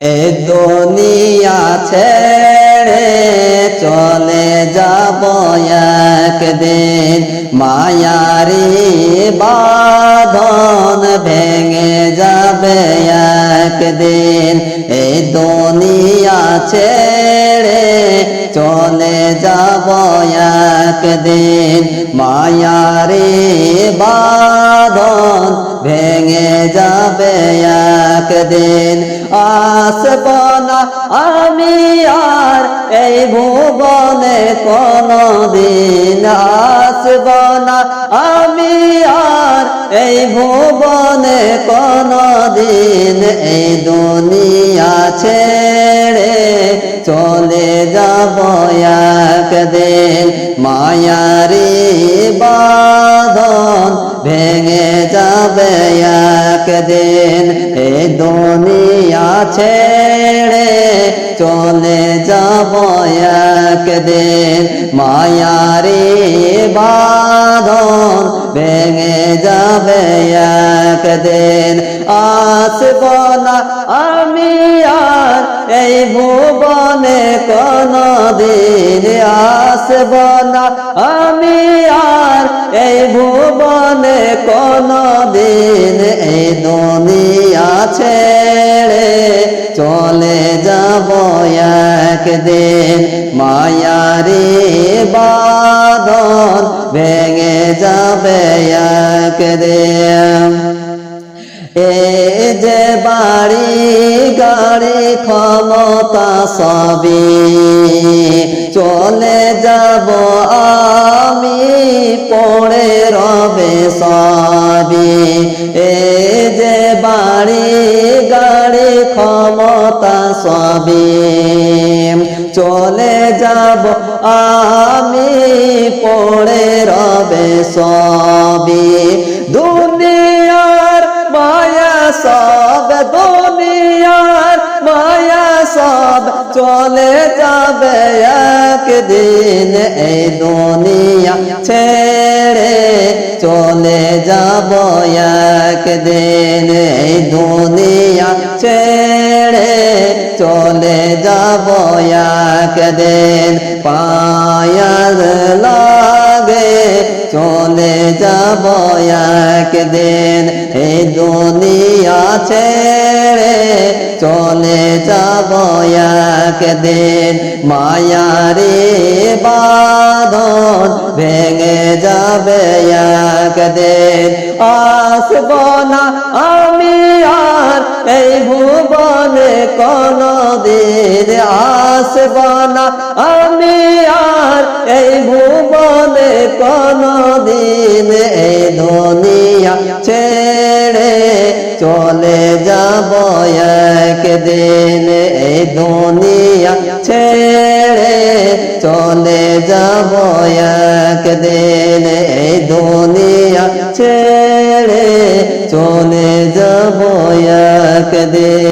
এ দুনিয়া ছেড়ে চলে যাব একদিন, মায়ারি বাঁধন ভেঙে যাবে একদিন। এই দুনিয়া ছেড়ে চলে যাব একদিন, মায়ারি বাঁধন ভেঙে যাবে একদিন। আসব না আমি আর এই ভুবনে কোনদিন, আসব না আমি আর এই ভুবনে কোনদিন। এই দুনিয়া ছেড়ে চলে যাব একদিন, মায়ারি বাঁধন ভেঙে যাবে একদিন। এই দুনিয়া ছেড়ে চলে যাব একদিন, মায়ারি বাঁধন ভেঙে যাবে একদিন। আসব না আমি আর এই ভুবনে কোনদিন, আসব না আমি আর এই ভুবনে কোনদিন। এই দুনিয়া ছেড়ে চলে যাব একদিন, মায়ারি বাঁধন ভেঙে যাবে একদিন। এই যে বাড়ি গাড়ি ক্ষমতা সবই চলে যাব আমি, পড়ে রবে সবই। এই যে বাড়ি গাড়ি ক্ষমতা সবই চলে যাব আমি, পড়ে রবে সবই। দুনিয়ার মায়া সব, দুনিয়ার মায়া সব চলে যাবে একদিন। এই দুনিয়া ছেড়ে চলে যাব একদিন, এই দুনিয়া ছেড়ে চলে যাব একদিন। পায়ার লাগে চলে যাব একদিন, এই দুনিয়া ছেড়ে চলে যাব একদিন, মায়ারি বাঁধন ভেঙে যাবে একদিন। আসব না আমি আর এই ভুবনে কোনদিন, আসব না আমি আর এই ভুবনে কোনদিন। এই দুনিয়া ছেড়ে চলে যাব একদিন, এই দুনিয়া ছেড়ে চলে যাব একদিন, এই দুনিয়া ছেড়ে চলে যাব একদিন।